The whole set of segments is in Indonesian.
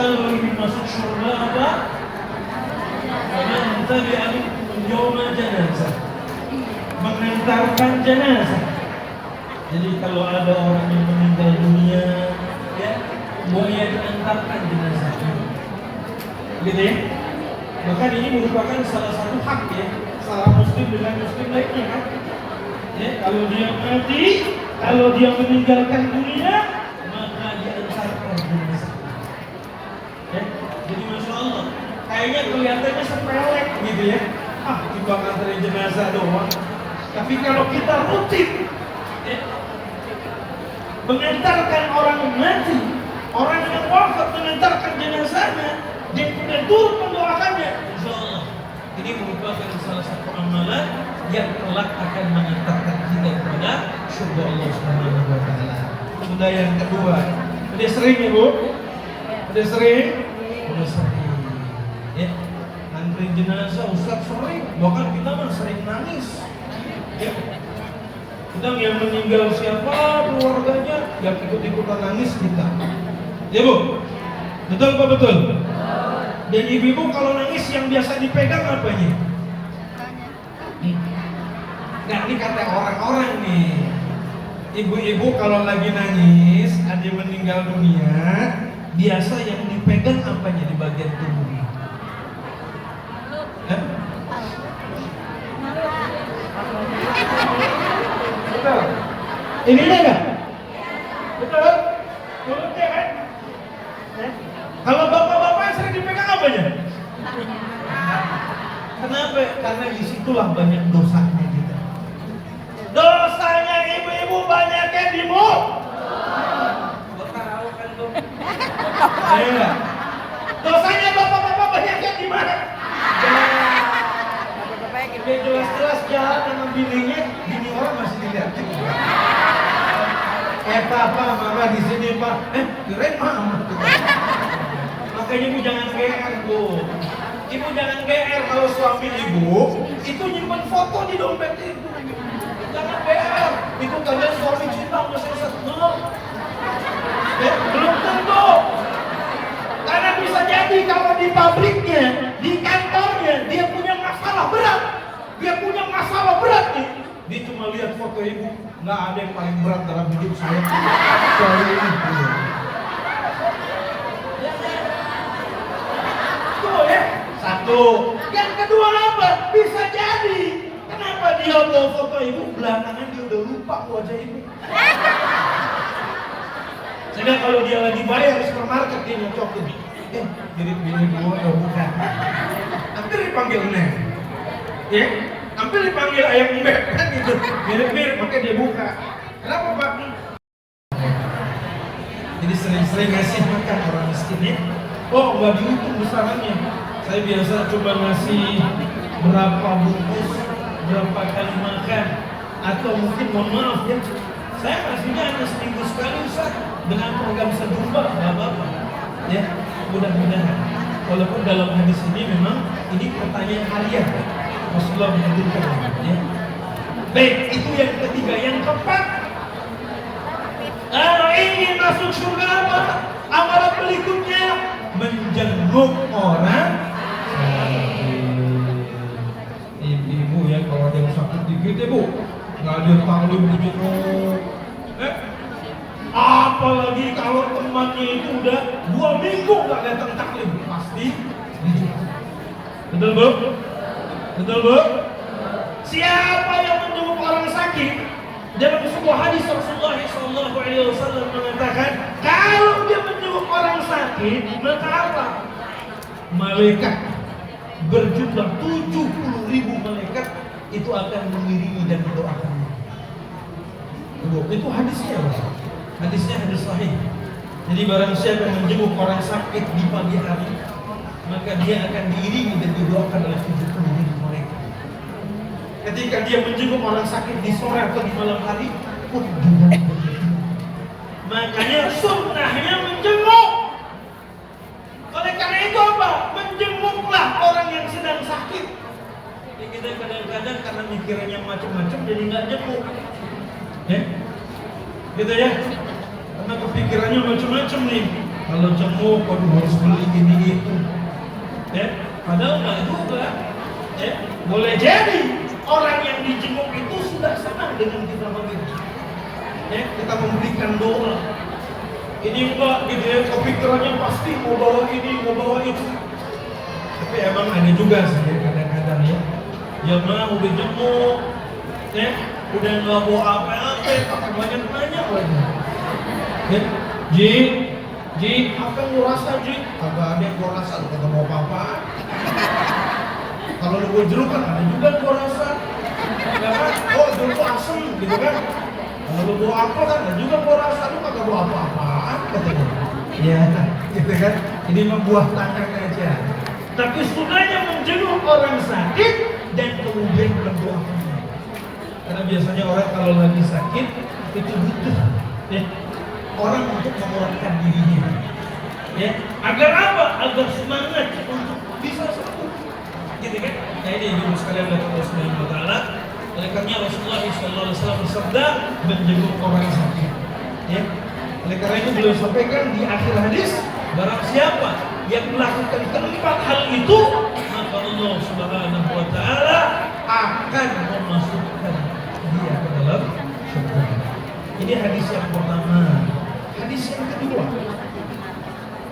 kalau ingin masuk surga apa? Man tabi'a minkum yawma janazah, mengantarkan jenazah. Jadi kalau ada orang yang meninggal dunia, ya, buaya diantarkan jenazahnya, gitu ya. Maka ini merupakan salah satu hak ya, salah muslim dengan muslim lainnya kan. Ya, kalau dia mati, kalau dia meninggalkan dunia, maka diantarkan jenazah. Ya, jadi masya Allah, kayaknya kelihatannya sepele gitu ya. Cuma nganterin jenazah doang. Tapi kalau kita rutin, ya, mengantarkan orang mati, orang yang wafat mengantarkan jenazahnya, dia kemudian turut mendoakannya, insya Allah ini merupakan salah satu amalan yang kelak akan mengantarkan kita kepada surga Allah Subhanahu wa Ta'ala. Sudah yang kedua, udah sering ya Bu? Udah sering? Udah sering. Ya, nganterin jenazah Ustaz sering, bahkan kita mah sering nangis. Ya. Sedang yang meninggal siapa keluarganya, yang ikut-ikutan nangis kita. Ya Bu? Betul apa betul? Dan ibu-ibu kalau nangis yang biasa dipegang apanya? Nah ini kata orang-orang nih, ibu-ibu kalau lagi nangis, ada yang meninggal dunia, biasa yang dipegang apanya di bagian tubuhnya? Betul? Ini enggak? Betul? Mulutnya kan? Kalau bapak-bapak sering dipegang apanya? Kenapa? Karena disitulah banyak dosanya kita. Dosanya ibu-ibu banyaknya di mulut. Tahu kan tuh? Ayo. Dosanya bapak-bapak banyaknya di mana? Dia jelas-jelas jalan dengan bininya, bini orang masih dilihatin. Papa, mama di sini Pak. Kirain mama. Makanya ibu jangan GR Bu. Ibu jangan GR kalau suami ibu itu nyimpan foto di dompet ibu. Jangan GR. Itu kalian suami cinta selesai belum? Belum tentu. Karena bisa jadi kalau di pabriknya, di kantornya dia punya masalah berat. Dia punya masalah berat nih. Dia cuma lihat foto ibu, nggak ada yang paling berat dalam hidup saya. Soal ibu. Satu. Yang kedua apa? Bisa jadi. Kenapa dia bawa foto ibu, belakangan dia udah lupa wajah ibu. Sehingga kalau dia lagi bayar di supermarket dia nyocokin. Mirip bini gua atau bukan? Hampir dipanggil Neng. Ya? Hampir dipanggil ayam mbak kan gitu. Mirip-mirip, makanya dia buka. Kenapa Pak? Jadi sering-sering ngasih makan orang miskin ya. Oh, nggak dihitung besarannya. Saya biasa coba ngasih berapa bungkus, berapa kali makan, atau mungkin mohon maaf ya, saya ngasihnya hanya seminggu sekali Ustaz dengan program sejumpa, nggak apa-apa. Ya, mudah-mudahan. Walaupun dalam hadis ini memang ini pertanyaan harian, Rasulullah menyebutkan. Ya. Baik, itu yang ketiga. Yang keempat, kalau ingin masuk surga apa? Amalan berikutnya menjenguk orang sakit. Ibu ya kalau ada yang sakit dikit ya Bu, nggak ada taklim dijenguk. Apalagi kalau temannya itu udah 2 minggu nggak datang taklim, pasti dijenguk. Betul Bu? Betul Bu? Siapa yang menjenguk orang sakit? Dalam sebuah hadis Rasulullah SAW mengatakan, kalau dia menjenguk orang sakit, maka apa? Malaikat berjumlah 70.000 malaikat itu akan mengiringi dan mendoakannya. Itu hadisnya, hadisnya hadis sahih. Jadi barang siapa yang menjenguk orang sakit di pagi hari, maka dia akan diiringi dan didoakan oleh 70.000 malaikat. Ketika dia menjenguk orang sakit di sore atau di malam hari pun juga begitu. Makanya sunnahnya menjenguk. Oleh karena itu apa? Menjenguklah orang yang sedang sakit. Jadi kita kadang-kadang karena mikirannya macam-macam jadi nggak jenguk. Ya? Gitu ya? Karena kepikirannya macam-macam nih. Kalau jenguk, waduh harus beli ini itu. Ya, padahal nggak juga. Ya, boleh jadi orang yang dijenguk itu sudah senang dengan kita begitu. Ya, kita memberikan doa. Ini enggak, gitu ya, kepikirannya pasti mau bawa ini, mau bawa itu. Tapi emang ada juga sih kadang-kadang ya. Ya mah udah jenguk, ya, udah nggak bawa apa-apa, pakai banyak nanya lagi. Ya, Ji, apa yang lu rasa Ji? Kagak ada yang gua rasa, lu kagak mau apa-apa. Kalau lu gua jeruk kan ada juga yang gua rasa. Ya kan? Oh jeruk asem gitu kan. Kalau lu bawa apel kan ada juga gua rasa, lu kagak bawa apa-apaan katanya. Ya, gitu kan. Ini mah buah tangan aja. Tapi sunahnya menjenguk orang sakit dan kemudian mendoakan. Karena biasanya orang kalau lagi sakit itu butuh ya, orang untuk menguatkan dirinya. Ya, agar apa? Agar semangat untuk bisa sembuh. Gitu kan? Nah ini ibu sekalian dari Allah Subhanahu wa taala. Oleh karena Rasulullah SAW bersabda menjenguk orang sakit. Ya. Oleh karena itu beliau sampaikan di akhir hadis, barang siapa yang melakukan keempat hal itu, maka Allah Subhanahu wa taala akan memasukkan dia ke dalam surga. Ini hadis yang pertama. Hadis yang kedua.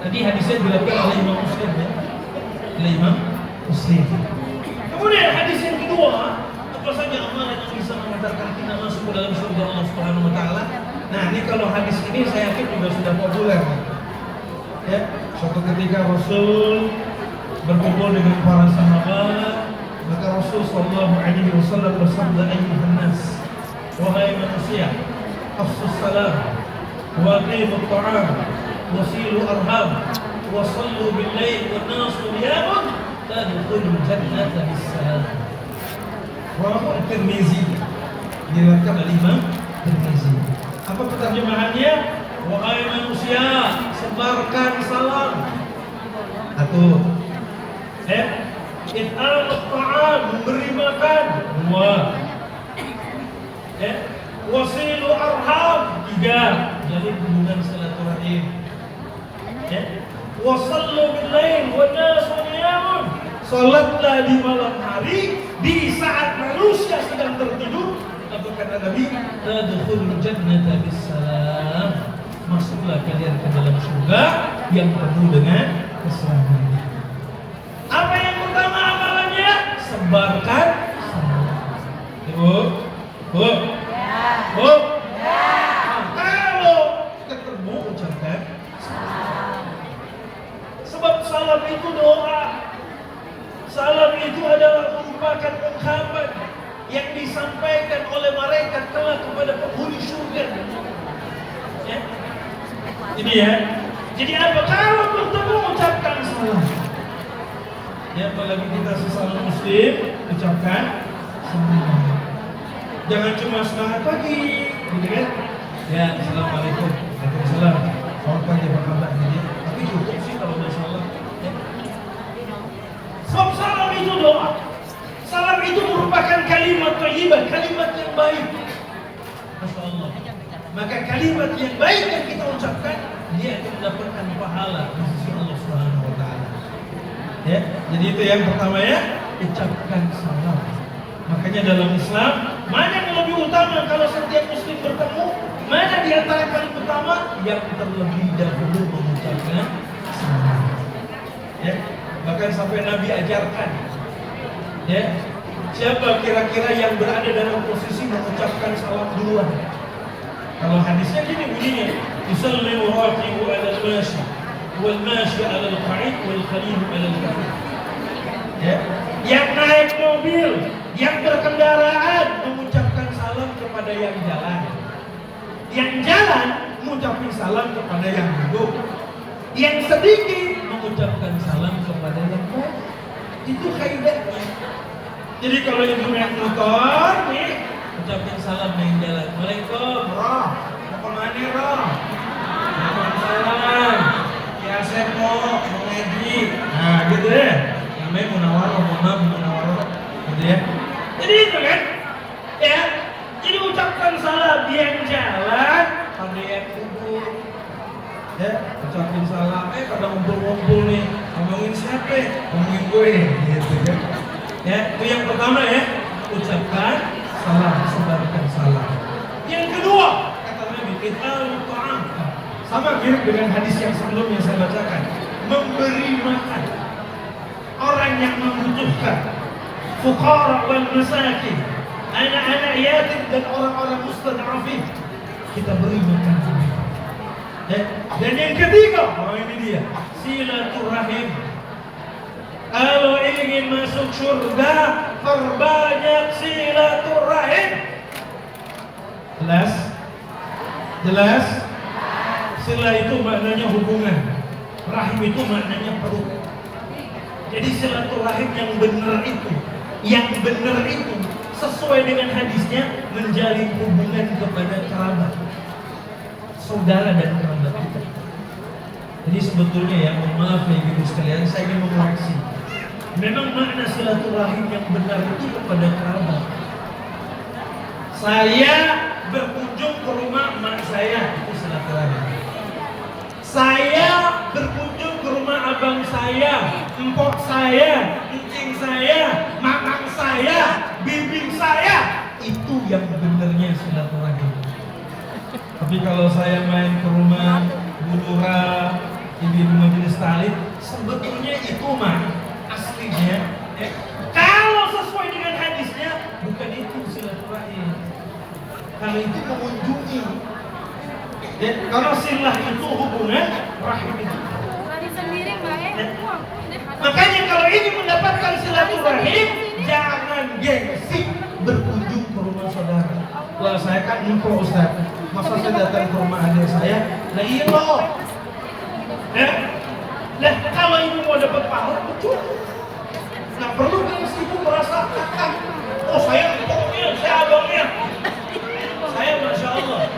Tadi hadisnya dilakukan oleh Imam Muslim ya. Oleh Imam Muslim. Kemudian hadis yang kedua, apa saja amalan yang bisa mengantarkan kita masuk ke dalam surga Allah Subhanahu wa taala. Nah, ini kalau hadis ini saya yakin juga sudah populer. Ya, suatu ketika Rasul berkumpul dengan para sahabat, maka Rasul sallallahu alaihi wasallam bersabda, "Ayyuhan nas, wahai manusia, afsus salam, wa aqimut ta'am, wasilu arham, wa sallu bil lail wan nasu niyamun, tadkhulul jannata bis salam." Rawahu Tirmizi, diriwayatkan oleh Imam Tirmizi. Apa terjemahannya? Wahai manusia, sebarkan salam. Satu. It'amut ta'am, memberi makan. Dua. Wasilu arham. Tiga. Jalin hubungan silaturahim. Wasallu bil lail wan nasu niyamun. Salatlah di malam hari di saat manusia sedang tertidur. Apa kata Nabi? Tadkhulul jannata bisalam. Masuklah kalian ke dalam surga yang penuh dengan keselamatan. Apa yang pertama amalannya? Sebarkan salam. Ibu? Bu? Bu? Kalau ketemu ucapkan salam. Sebab salam itu doa. Salam itu adalah merupakan ungkapan yang disampaikan oleh malaikat kelak kepada penghuni surga. Ya. Ini ya. Jadi apa? Kalau bertemu ucapkan salam. Ya, apalagi kita sesama muslim ucapkan salam. Jangan cuma semangat pagi, gitu kan? Ya, assalamualaikum, waalaikumsalam, selamat pagi, apa kabar? Tapi cukup sih kalau masalah. Ya. Sebab salam itu doa. Salam itu merupakan kalimat thayyibah, kalimat yang baik. Masya Allah. Maka kalimat yang baik yang kita ucapkan, dia akan mendapatkan pahala di sisi Allah Subhanahu wa taala. Ya, jadi itu yang pertama ya, ucapkan salam. Makanya dalam Islam, mana yang lebih utama kalau setiap muslim bertemu? Mana di antara yang paling utama? Yang terlebih dahulu mengucapkan salam. Ya, bahkan sampai Nabi ajarkan. Ya, siapa kira-kira yang berada dalam posisi mengucapkan salam duluan? Kalau hadisnya gini bunyinya, yusallimu raqibu 'ala al-mashi wal mashi 'ala al-qa'id wal qalil 'ala al-qa'id. Ya, yang naik mobil, yang berkendaraan mengucapkan salam kepada yang jalan. Yang jalan mengucapkan salam kepada yang duduk. Yang sedikit mengucapkan salam kepada yang lain. Itu kaidahnya. Jadi kalau yang naik motor nih, ucapin salam yang jalan. Waalaikumsalam, roh. Mau kemana roh? Waalaikumsalam. Ya saya mau ngaji. Nah gitu ya. Namanya Munawarroh. Gitu ya. Jadi itu kan. Ya. Jadi ucapkan salam yang jalan pada yang duduk. Ya. Ucapin salam apa? Ngomongin gue, gitu kan? Ya, itu yang pertama ya, ucapkan salam, sebarkan salam. Yang kedua, kata Nabi, kita ta'am. Sama mirip dengan hadis yang sebelumnya saya bacakan, memberi makan orang yang membutuhkan, fuqara wal masakin, anak-anak yatim dan orang-orang mustad'afin, kita beri makan. Dan yang ketiga, ini dia, silaturahim. Kalau ingin masuk surga, perbanyak silaturahim. Jelas? Jelas? Sila itu maknanya hubungan, rahim itu maknanya perut. Jadi silaturahim yang benar itu sesuai dengan hadisnya menjalin hubungan kepada kerabat, saudara dan kerabat kita. Jadi sebetulnya ya, mohon maaf ya ibu sekalian, saya ingin mengoreksi. Memang makna silaturahim yang benar itu kepada kerabat. Saya berkunjung ke rumah mak saya, itu silaturahim. Saya berkunjung ke rumah abang saya, empok saya, encing saya, mamang saya, bibing saya. Itu yang benernya silaturahim. Tapi kalau saya main ke rumah Bu Lura, ibu majelis taklim, sebetulnya itu mah aslinya. Kalau sesuai dengan hadisnya, bukan itu silaturahim. Kalau itu mengunjungi. Kalau silah itu hubungan rahim itu. Makanya kalau ingin mendapatkan silaturahim, jangan gengsi berkunjung ke rumah saudara. Wah, saya kan info Ustaz, masa saya datang ke rumah adik saya? Nah iya loh. Nah kalau ibu mau dapat pahala, betul. Nah perlu gengsi ibu merasa kakak. Oh saya empoknya, saya abangnya. Saya Masya Allah.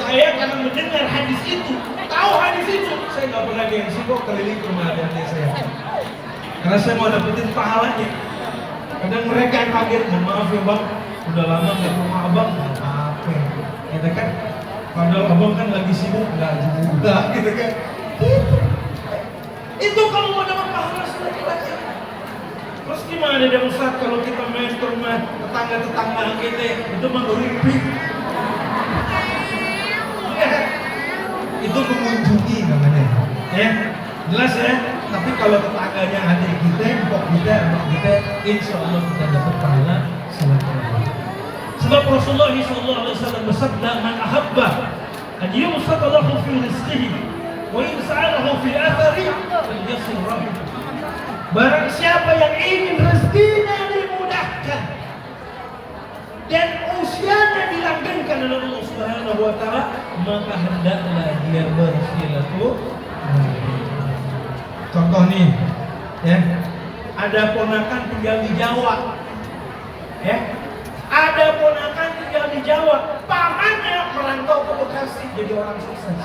Saya karena mendengar hadis itu, tahu hadis itu, saya nggak pernah gengsi kok keliling ke rumah adik saya. Karena saya mau dapetin pahalanya. Kadang mereka yang kaget, maaf ya bang, udah lama nggak ke rumah abang, apa? Gitu kan? Padahal abang kan lagi sibuk, nggak juga, gitu kan? Itu kalau mau dapat pahala lagi. Terus gimana dia Ustaz kalau kita main ke rumah tetangga kita, itu mah berimpi. Itu mengunjungi namanya, ya jelas ya. Tapi kalau tetangganya adik kita, mbok kita, insya Allah kita dapat pahala silaturahim. Sebab Rasulullah SAW bersabda, "Man ahabba an yubsata lahu fi rizqihi wa yus'alahu fi athari, falyasil rahim." Barang siapa yang ingin rezekinya dimudahkan dan usianya dilanggengkan oleh Allah Subhanahu wa taala, maka hendaklah dia bersilaturahim. Contoh nih, ya, ada ponakan tinggal di Jawa, ya, ada ponakan tinggal di Jawa, pamannya merantau ke Bekasi jadi orang sukses.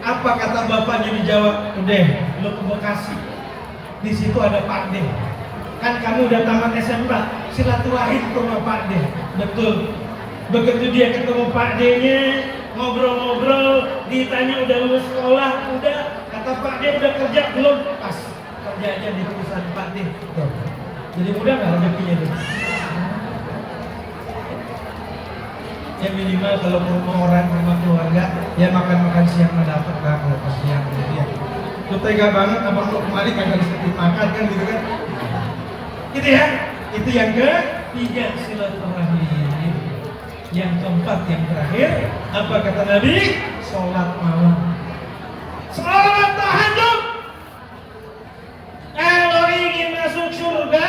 Apa kata bapaknya di Jawa? Udah, lo ke Bekasi, di situ ada Pak D. Kan kamu udah tamat SMP, silaturahim ke rumah Pak D. Betul. Begitu dia ketemu Pak D-nya, ngobrol-ngobrol, ditanya udah lulus sekolah, udah. Kata Pak D udah kerja belum? Pas kerjanya di perusahaan Pak D. Tuh. Jadi mudah nggak rezekinya tuh? Ya minimal kalau ke rumah orang, rumah keluarga, ya makan siang nggak dapat lah kalau pas siang gitu ya. Tuh tega banget, abang lo kemarin kagak disetiap makan kan gitu kan? Gitu ya. Itu yang ketiga, silaturahim. Yang keempat, yang terakhir, apa kata Nabi? Sholat malam. Sholat tahajud. Kalau ingin masuk surga,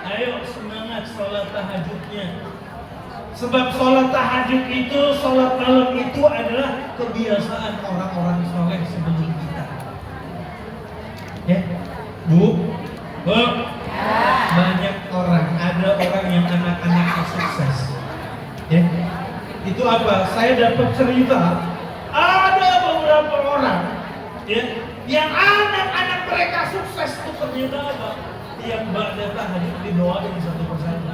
ayo semangat sholat tahajudnya. Sebab sholat tahajud itu, sholat malam itu adalah kebiasaan orang-orang soleh sebelum kita. Ya, Bu. Banyak orang, ada orang yang anak-anaknya sukses. Ya, itu apa? Saya dapat cerita, ada beberapa orang, ya, yang anak-anak mereka sukses itu ternyata apa? Yang ba'da tahajud didoain satu persatu.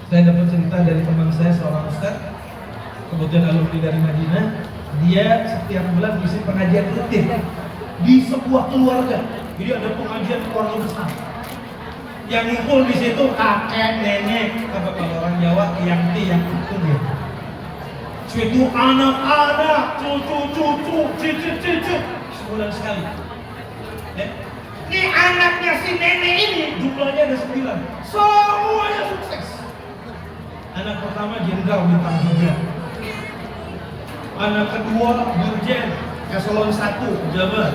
Saya dapat cerita dari teman saya seorang ustaz, kebetulan alumni dari Madinah. Dia setiap bulan ngisi pengajian rutin di sebuah keluarga. Jadi ada pengajian keluarga besar. Yang ngumpul di situ kakek, nenek, apa kalau orang Jawa, yang itu dia. Itu anak-anak, cucu, cicit, sebulan sekali. Ya. Ini anaknya si nenek ini jumlahnya ada 9. Semuanya sukses. Anak pertama jenderal bintang 3. Anak kedua dirjen eselon 1 pejabat.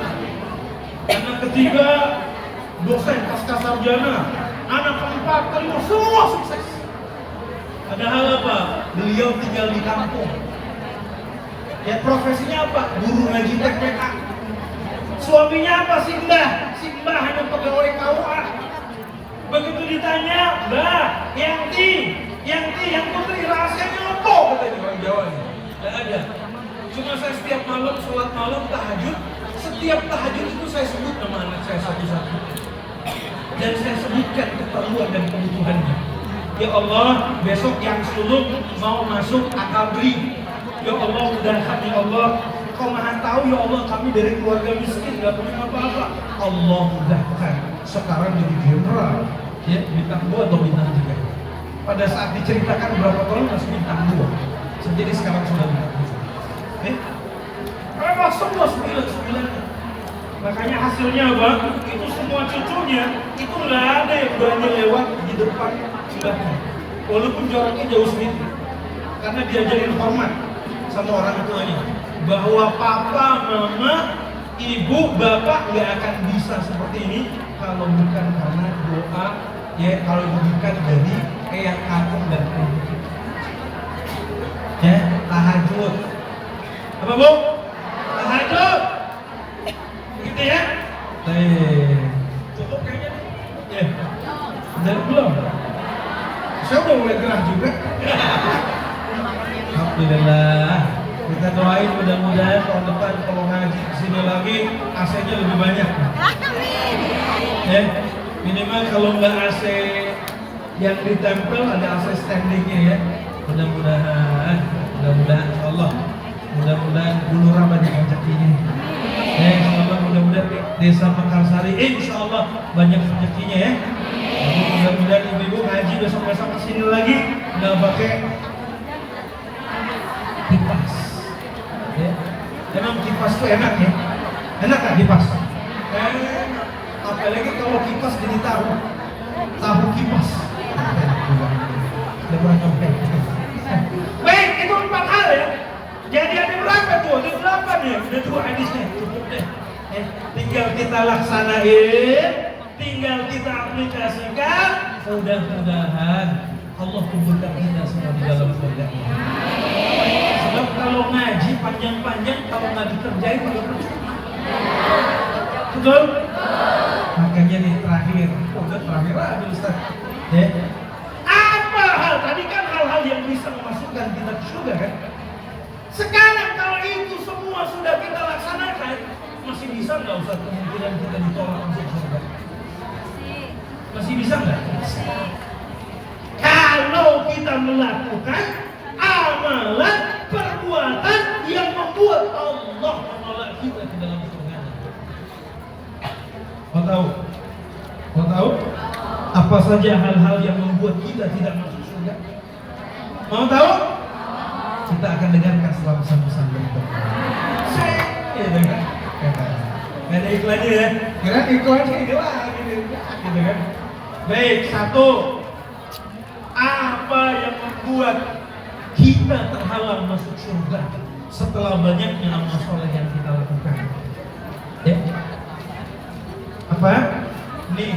Anak ketiga dosen pasca sarjana. Anak keempat, kelima semua sukses. Padahal apa? Beliau tinggal di kampung. Ya profesinya apa? Guru ngaji TPK. Suaminya apa? Si Mbah hanya pegawai KUA. Begitu ditanya, Mbah, yang putri rahasianya apa? Katanya orang Jawa ini. Tidak ada. Cuma saya setiap malam sholat malam tahajud, setiap tahajud itu saya sebut nama anak saya satu-satu. Dan saya sebutkan keperluan dan kebutuhannya. Ya Allah, besok yang sulung mau masuk akabri. Ya Allah, mudah-mudahan ya Allah, Kau maha tahu ya Allah, kami dari keluarga miskin, gak punya apa-apa. Allah mudahkan. Sekarang jadi jenderal, ya bintang 2 atau bintang 3. Pada saat diceritakan berapa tahun masih bintang 2. Jadi sekarang sudah bintang 3. Memang semua 9. Makanya hasilnya apa? Itu semua cucunya itu nggak ada yang berani lewat di depan mbahnya, walaupun jaraknya jauh sedikit, karena diajarin hormat sama orang tuanya bahwa papa, mama, ibu, bapak nggak akan bisa seperti ini kalau bukan karena doa, ya kalau bukan dari eyang kakung dan ibu. Ya, tahajud. Apa bu? Tahajud. Begitu ya? Cukup kayaknya nih. Ya. Udah belum? Saya udah mulai gerah juga. Alhamdulillah. Kita doain mudah-mudahan tahun depan kalau ngaji kesini lagi AC-nya lebih banyak. Ya. Minimal kalau nggak AC yang ditempel ada AC standingnya ya. Mudah-mudahan Allah. Mudah-mudahan Bulura banyak rezekinya. Ya, insyaallah mudah-mudahan Desa Mekarsari insyaallah banyak rezekinya ya. Mudah-mudahan ibu-ibu ngaji besok-besok kesini lagi nggak pakai kipas. Ya. Emang kipas tuh enak ya? Enak kan kipas? Apalagi kalau kipas jadi tahu kipas. Udah kurang nyampe. Baik, itu 4 hal ya. Jadi ada berapa tuh? Ada 8 ya? Udah 2 hadisnya, cukup deh. Tinggal kita laksanain, tinggal kita aplikasikan. Mudah-mudahan Allah kumpulkan kita semua di dalam surga. Sebab kalau ngaji panjang-panjang, kalau nggak dikerjain nggak percuma. Betul? Makanya nih terakhir, udah terakhir aja Ustaz. Ya. Apa hal? Tadi kan hal-hal yang bisa memasukkan kita ke surga kan? Sekarang kalau itu semua sudah kita laksanakan, masih bisa nggak Ustaz kemungkinan kita ditolak masuk surga? Masih bisa nggak? Kalau kita melakukan amalan perbuatan yang membuat Allah menolak kita di dalam surga. Kau tahu? Apa saja hal-hal yang membuat kita tidak masuk surga? Mau tahu? Kita akan dengarkan setelah pesan-pesan berikut. Saya dengar. Gak ada iklannya ya? Kira iklannya ini lagi gitu kan? Baik, 1. Apa yang membuat kita terhalang masuk surga setelah banyaknya amal soleh yang kita lakukan? Ya. Apa? Nih.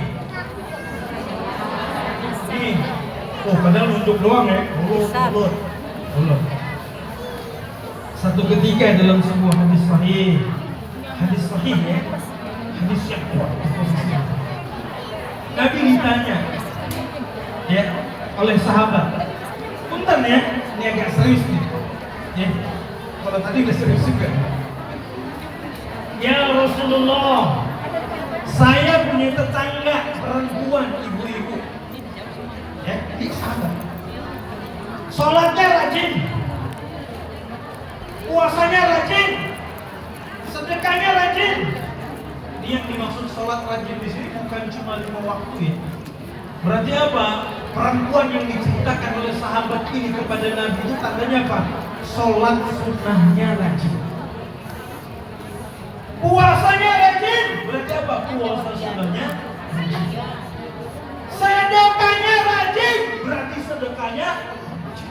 Oh, padahal nunjuk doang ya. Ulur. Satu ketika dalam sebuah hadis sahih ya, hadis yang kuat posisinya. Nabi ditanya ya oleh sahabat. Punten ya, ini agak serius nih. Ya. Kalau tadi udah serius juga. Ya Rasulullah, saya punya tetangga perempuan ibu-ibu. Ya, di sahabat. Sholatnya rajin, puasanya rajin, sedekahnya rajin. Yang dimaksud sholat rajin di sini bukan cuma 5 waktu ya. Berarti apa? Perempuan yang diceritakan oleh sahabat ini kepada Nabi itu tandanya apa? Sholat sunnahnya rajin. Puasanya rajin. Berarti apa? Puasa sunnahnya rajin. Sedekahnya rajin. Berarti sedekahnya rajin.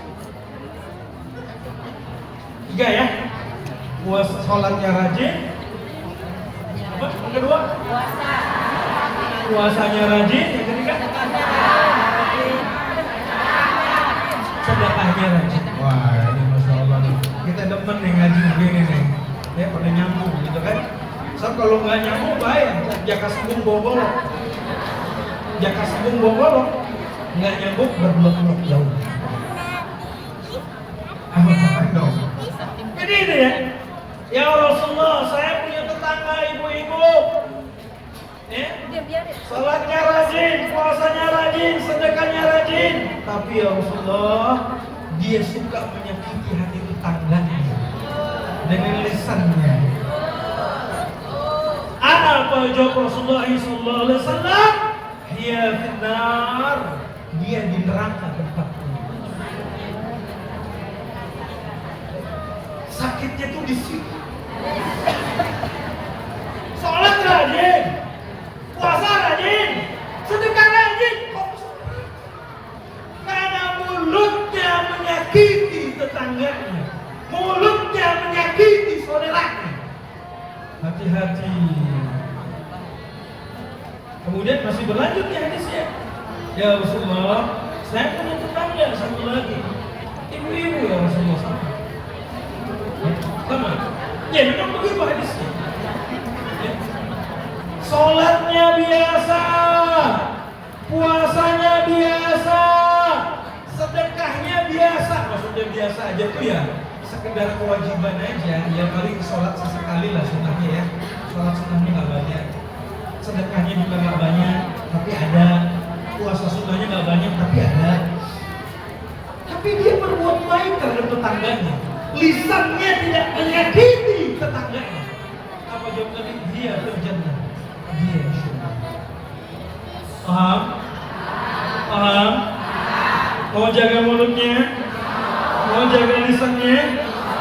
3 ya. Puasa, sholatnya rajin. Apa? Yang kedua? Puasa. Puasanya rajin. Yang ketiga? Sedekahnya rajin. Wah, ini masya Allah nih. Kita demen nih ngaji begini nih. Ya pada nyambung gitu kan. So kalau nggak nyambung bahaya. Jaka sembung bobolok. Jaka sembung bobolok. Nggak nyambung berblok-blok jauh. Apa dong? Jadi ini ya. Ya Rasulullah, saya punya tetangga ibu-ibu. Salatnya rajin, puasanya rajin, sedekahnya rajin. Tapi ya Rasulullah, dia suka menyakiti hati tetangganya dengan lisannya. Apa jawab Rasulullah SAW? Dia benar, dia di neraka tempatnya. Sakitnya tuh di situ. Salat rajin, puasa rajin, sedekah rajin. Karena mulutnya menyakiti tetangganya, mulutnya menyakiti saudaranya. Hati-hati. Kemudian masih berlanjut ya hadisnya. Ya Rasulullah, saya punya tetangga satu lagi, ibu-ibu ya Rasulullah. Sama. Ya memang begitu hadisnya. Ya. Sholatnya biasa, puasanya biasa, sedekahnya biasa. Maksudnya biasa aja tuh ya sekedar kewajiban aja. Ya paling sholat sesekali lah sunnahnya ya. Sholat sunnahnya nggak banyak, sedekahnya juga nggak banyak, tapi ada. Puasa sunnahnya nggak banyak, tapi ada. Tapi dia berbuat baik terhadap tetangganya. Lisannya tidak menyakiti tetangganya. Apa jawab tadi? Dia terjannah. Dia syurga. Paham? Paham? Mau jaga mulutnya? Mau jaga lisannya?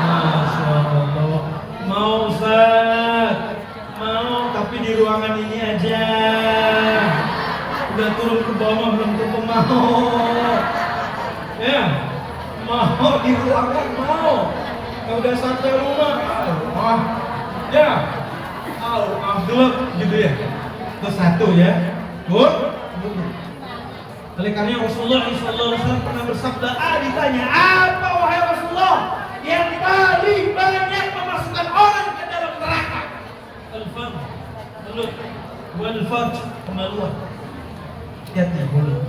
Masya Allah. Mau Ustaz? Mau, tapi di ruangan ini aja. Udah turun ke bawah belum tentu mau. Ya, mau di ruangan mau. Udah sampai rumah, ya, Abdul gitu ya. Itu satu ya. Oleh karena Rasulullah SAW pernah bersabda, ditanya, apa wahai Rasulullah yang paling banyak memasukkan orang ke dalam neraka? Al-fam, mulut, wal-farj, kemaluan. Hati mulut.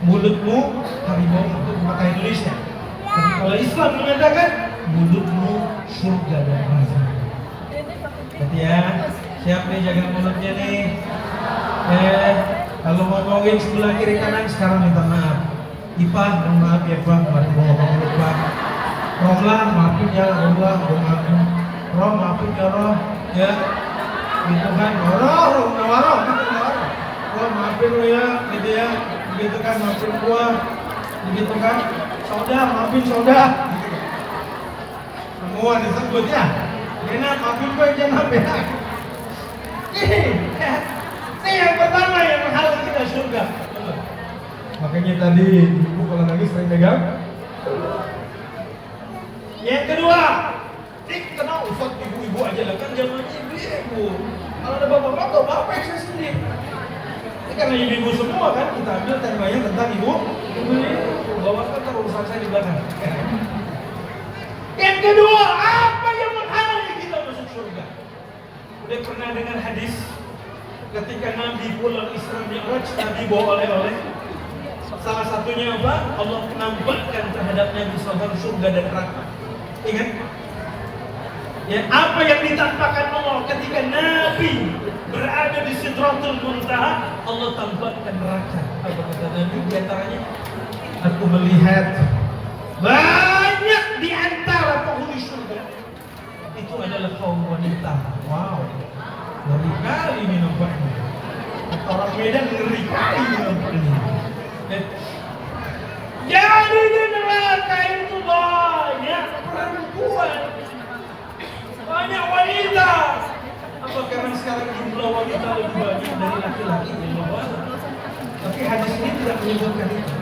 Mulutmu harimau untuk mata Indonesia. Tapi kalau Islam mengatakan mulutmu surga dan neraka. Hati ya, siap nih jaga mulutnya nih. Kalau ngomongin sebelah kiri kanan sekarang minta maaf. Ipah, mohon maaf ya Pak, kemarin mau ngomong mulut Pak. Romlah, maafin ya Romlah, maafin. Rom, maafin ya Rom, ya. Gitu kan, Rom, Rom, maafin lo ya, gitu ya. Begitu kan, maafin gua. Begitu kan, Soda, maafin Soda. Semua disebut ya. Enak, maafin gue jangan ya. Ini yang pertama yang menghalang kita surga. Makanya tadi ibu kalau nangis sering pegang. Yang kedua, kenal Ustaz ibu-ibu aja lah kan zamannya ibu-ibu. Kalau ada bapak-bapak, bapak saya sendiri. Ini karena ibu-ibu semua kan kita ambil temanya tentang ibu. Bapak kan urusan saya di belakang. Yang kedua, apa yang menghalangi kita masuk surga? Udah pernah dengar hadis ketika Nabi pulang Isra Mi'raj, Nabi bawa oleh-oleh. Salah satunya apa? Allah menampakkan terhadap Nabi SAW surga dan neraka. Ingat? Ya, apa yang ditampakkan Allah ketika Nabi berada di Sidratul Muntaha? Allah tampakkan neraka. Apa kata Nabi? Di antaranya, aku melihat banyak di antara penghuni surga itu adalah kaum wanita. Wow, dari kali ini nampaknya. Orang Medan ngeri kali ini nampaknya. Jadi di neraka itu banyak perempuan, banyak wanita. Apa karena sekarang jumlah wanita lebih banyak dari laki-laki? Tapi hadis ini tidak menyebutkan itu.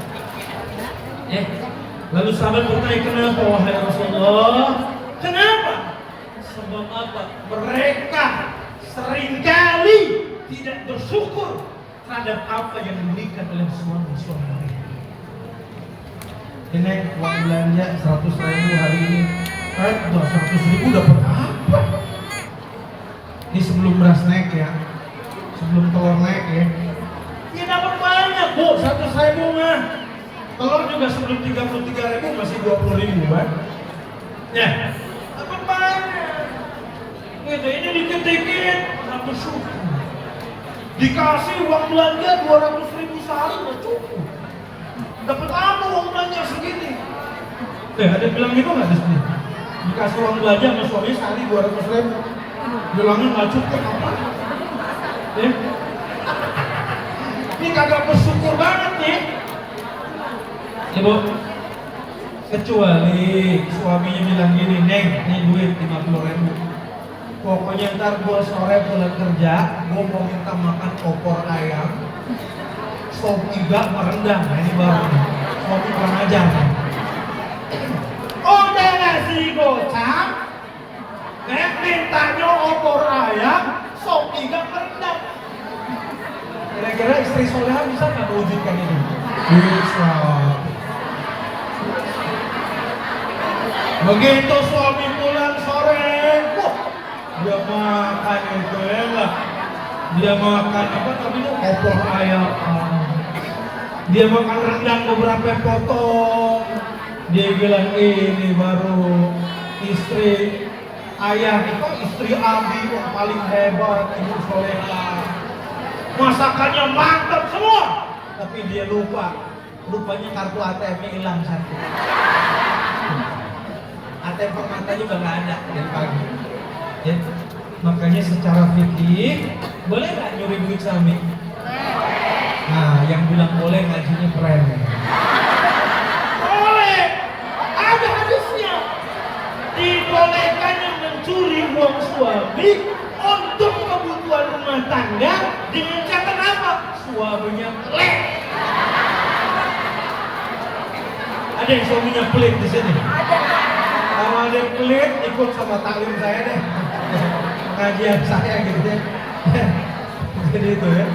Lalu sahabat bertanya, kenapa wahai Rasulullah? Kenapa? Sebab apa? Mereka seringkali tidak bersyukur terhadap apa yang diberikan oleh suami-suami mereka. Ini uang belanja 100.000 hari ini. 100.000 dapat apa? Ini sebelum beras naik ya, sebelum telur naik ya. Ya dapat banyak bu, 100.000 mah. Telur juga sebelum 33.000 masih 20.000 kan? Ya, dapat banyak. Gitu, ini dikit-dikit, satu syukur. Dikasih uang belanja 200.000 sehari nggak cukup. Dapat apa uang belanja segini? Ada bilang gitu nggak di sini? Dikasih uang belanja sama suami sehari 200.000, bilangnya nggak cukup apa? Ini kagak bersyukur banget nih. Ibu, kecuali suaminya bilang gini, Neng, ini duit 50.000. Pokoknya ntar gua sore pulang kerja, gua mau minta makan opor ayam, sop iga merendang. Nah ini baru suami kurang ajar. Udah ngasih gocap, mintanya opor ayam, sop iga merendang. Kira-kira istri soleha bisa nggak mewujudkan ini? Bisa. Begitu suami pulang sore, dia makan itu ya, dia makan apa namanya opor ayam, dia makan rendang beberapa potong, dia bilang ini baru istri ayah itu istri Abi yang paling hebat, ibu soleha, masakannya mantap semua, tapi dia lupanya kartu ATM-nya hilang satu. ATM permata juga nggak ada dari pagi. Ya, makanya secara fikih boleh nggak nyuri duit suami? Nah, yang bilang boleh ngajinya keren. Boleh, ada hadisnya. Dibolehkan yang mencuri uang suami untuk kebutuhan rumah tangga dengan catatan apa? Suaminya pelit. Ada yang suaminya pelit di sini? Kalau ada yang pelit, ikut sama taklim saya deh, kajian saya gitu ya. Jadi itu ya.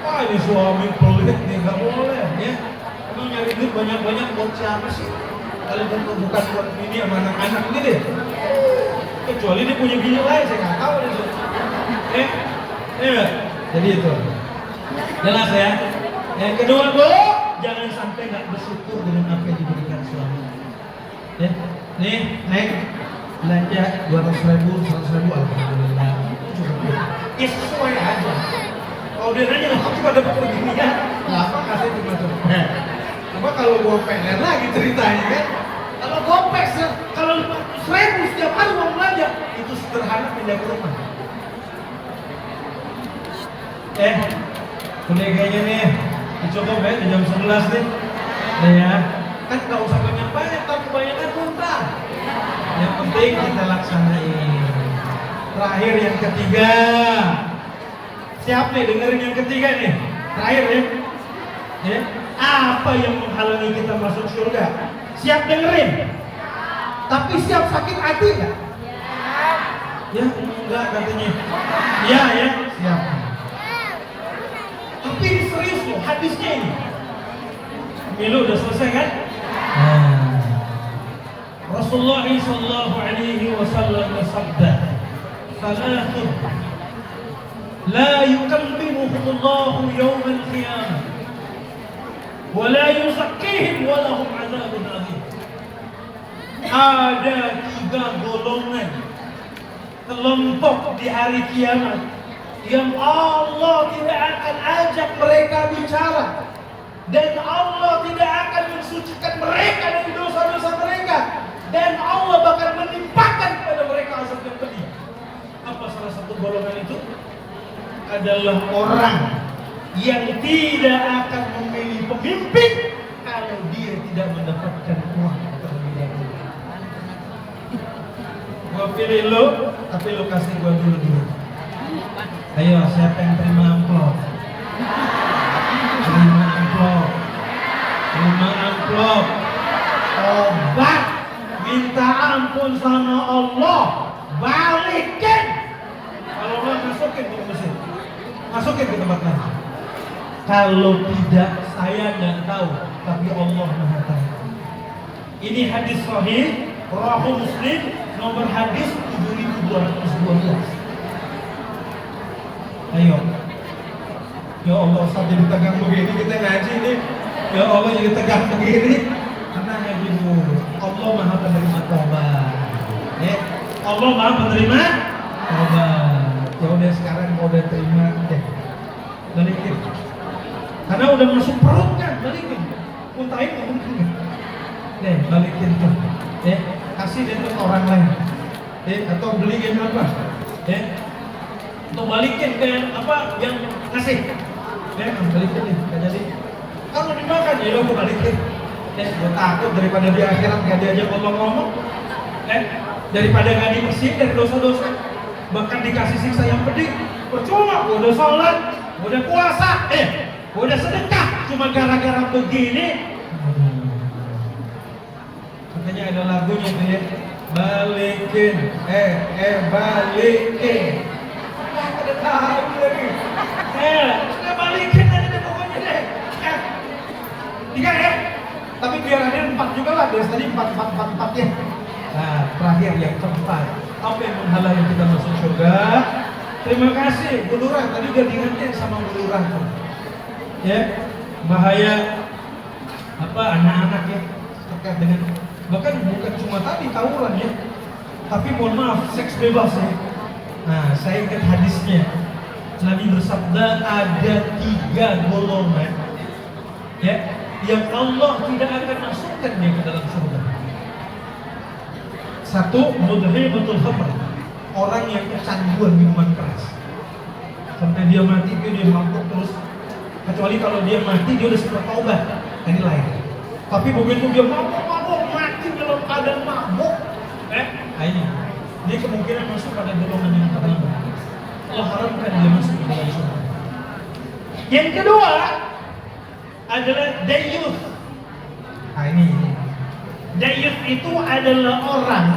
Wah ini suami pelit nih, nggak boleh ya. Emang nyari duit banyak-banyak buat siapa sih? Kalau bukan buat bini sama anak-anak ini deh. Kecuali dia punya bini lain, saya nggak tahu deh. Jadi itu. Jelas ya. Yang kedua bu, jangan sampai nggak bersyukur dengan apa yang diberikan suami. Ya. Nih, naik belanja 200.000, 100.000, alhamdulillah. Ya sesuai aja. Kalau dia nanya, aku cuma dapat beginian, apa kasih cuma tuh. Apa kalau gopek lagi ceritanya kan? Kalau gopek, kalau 500.000 setiap hari mau belanja, itu sederhana pindah ke rumah. Udah kayaknya nih, dicoba ya di jam 11 nih. Nah ya. Kan nggak usah banyak-banyak, tapi kebanyakan muntah. Yang penting kita laksanain. Terakhir yang ketiga. Siap nih dengerin yang ketiga nih. Terakhir ya. Apa yang menghalangi kita masuk surga? Siap dengerin. Tapi siap sakit hati nggak? Ya enggak katanya. Ya siap. Tapi ini serius loh hadisnya ini. Milu udah selesai kan? Rasulullah sallallahu alaihi wasallam bersabda, "Salatun la yukallimuhumullahu yawmal qiyamah wa la yuzakkihim wa lahum 'adzabun 'adzim." Ada 3 golongan kelompok di hari kiamat yang Allah tidak akan ajak mereka bicara. Dan Allah tidak akan mensucikan mereka dari dosa-dosa mereka. Dan Allah bakal menimpakan kepada mereka azab yang pedih. Apa salah satu golongan itu? adalah orang yang tidak akan memilih pemimpin kalau dia tidak mendapatkan uang terlebih dahulu. Gua pilih lo, tapi lo kasih gua dulu. Ayo, siapa yang terima amplop? Terima amplop. Terima amplop. Tobat, minta ampun sama Allah, balikin. Kalau nggak masukin ke mesin, masukin ke tempat lain. Kalau tidak, saya nggak tahu, tapi Allah Maha tahu. Ini hadis sahih, Rawahu Muslim, nomor hadis 7212. Ayo, ya Allah, saat jadi tegang begini kita ngaji nih. Ya Allah, jadi tegang begini. Karena ngaji dulu. Allah Maha penerima taubat. Ya, Allah Maha penerima taubat. Ya udah sekarang mau udah terima deh, balikin. Karena udah masuk perutnya, balikin. Muntahin nggak mungkin. Deh, balikin tuh. Kasih deh ke orang lain. Atau beliin apa? Atau balikin ke apa yang ngasih. Balikin nih, nggak jadi. Kalau dimakan ya udah balikin. Gue takut daripada di akhirat nggak diajak ngomong-ngomong. Daripada nggak dibersihin dari dosa-dosa. Bahkan dikasih siksa yang pedih. Percuma, gue udah sholat, gue udah puasa, gue udah sedekah, cuma gara-gara begini. Makanya ada lagunya tuh ya, balikin, balikin. Ada tahu lagi. Udah balikin aja deh pokoknya deh. Tiga ya. Tapi biar ada 4 juga lah, dari tadi 4 ya. Nah, terakhir yang keempat. Apa yang menghalangi kita masuk surga? Terima kasih, Bu Lurah. Tadi udah diingatkan sama Bu Lurah tuh. Ya, bahaya apa anak-anak ya terkait dengan, bahkan bukan cuma tadi tawuran ya, tapi mohon maaf seks bebas ya. Nah, saya ingat hadisnya. Nabi bersabda ada 3 golongan ya yang Allah tidak akan masukkan dia ke dalam surga. Satu, mudhibatul khamr, orang yang kecanduan minuman keras sampai dia mati, dia mabuk terus. Kecuali kalau dia mati dia udah sempat taubat, ini lain. Tapi begitu dia mabuk mati dalam keadaan mabuk, ini dia kemungkinan masuk pada golongan yang pertama. Allah haramkan dia masuk ke dalam surga. Yang kedua adalah dayyuth. Nah ini dayyuth itu adalah orang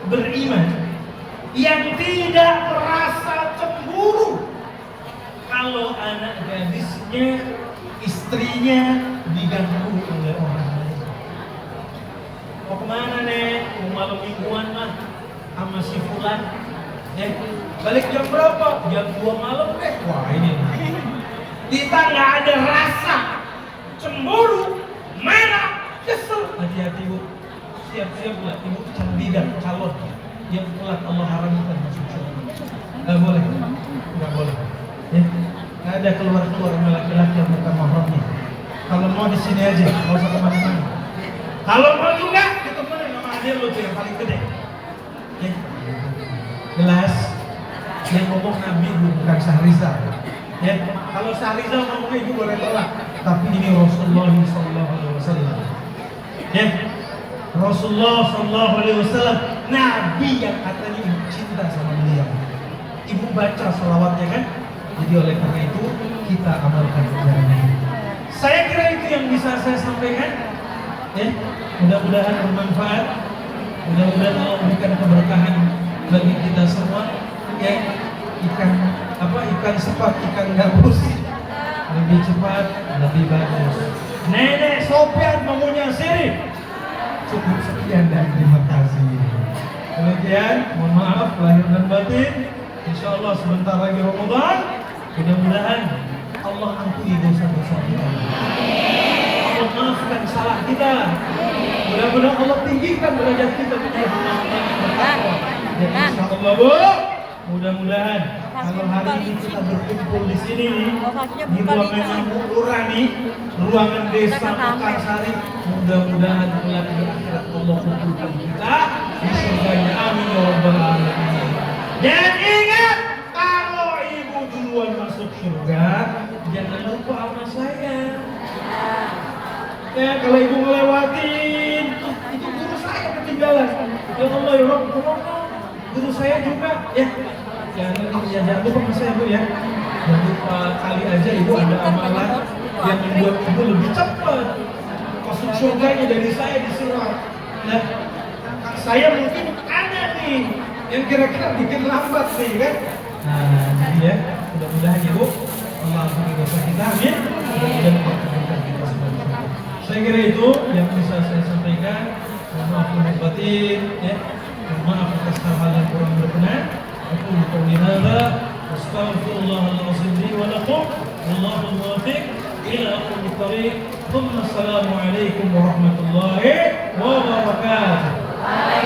beriman yang tidak merasa cemburu kalau anak gadisnya, istrinya diganggu oleh orang lain. Mau kemana nek? Mau malam mingguan mah sama si fulan. Balik jam berapa? Jam 2 malam deh. Wah ini kita nggak ada rasa cemburu, marah, kesel. Hati-hati bu, siap-siap lah ibu candidat calon yang telah Allah haramkan masuk surga. Nggak boleh, nggak boleh. Nggak ada keluar-keluar sama laki-laki yang bukan mahramnya. Kalau mau di sini aja, nggak usah kemana-mana. Kalau mau juga ditemenin sama adik lo tuh yang paling gede. Jelas, yang ngomong Nabi bukan Syahrizal. Kalau Syahrizal ngomongnya itu boleh tolak, tapi ini Rasulullah SAW. Rasulullah SAW, Nabi yang katanya ibu cinta sama beliau. Ibu baca salawatnya kan? Jadi oleh karena itu kita amalkan sejarahnya. Saya kira itu yang bisa saya sampaikan. Mudah-mudahan bermanfaat. Mudah-mudahan Allah memberikan keberkahan bagi kita semua. Ikan sepat, ikan gabus lebih cepat, lebih bagus. Nenek Sopyan maunya sini. Cukup sekian dan terima kasih. Demikian, mohon maaf lahir dan batin. Insya Allah sebentar lagi Ramadan. Mudah-mudahan Allah ampuni dosa-dosa kita. Allah maafkan salah kita. Mudah-mudahan Allah tinggikan derajat kita menjadi orang-orang yang bertakwa. Jadi insya Allah bu, mudah-mudahan kalau hari ini kita berkumpul di sini nih, di ruangan Bu Lurah nih, ruangan desa Mekarsari, mudah-mudahan kelak di akhirat Allah kumpulkan kita di surganya. Amin ya rabbal alamin. Dan ingat, kalau ibu duluan surga, jangan lupa sama saya. Ya, kalau ibu ngelewatin, itu guru saya ketinggalan. Ya Allah, ya Rabb, tolong guru saya juga. Ya, jangan lupa sama saya, Bu ya. Jangan lupa, kali aja ibu ada amalan yang membuat ibu lebih cepat masuk surganya dari saya disuruh. Nah, saya mungkin ada nih yang kira-kira bikin lambat nih kan. Nah, jadi ya, mudah-mudahan ibu Allah ampuni dosa kita, amin. Mudah-mudahan mempertemukan kita semua. Saya kira itu yang bisa saya sampaikan. Mohon maaf lahir batin, ya. Mohon maaf atas hal-hal yang kurang berkenan. Aku qouli hadza astaghfirullahalazim li wa lakum. Wallahu muwaffiq ila aqwamit thariq. Assalamualaikum warahmatullahi wabarakatuh.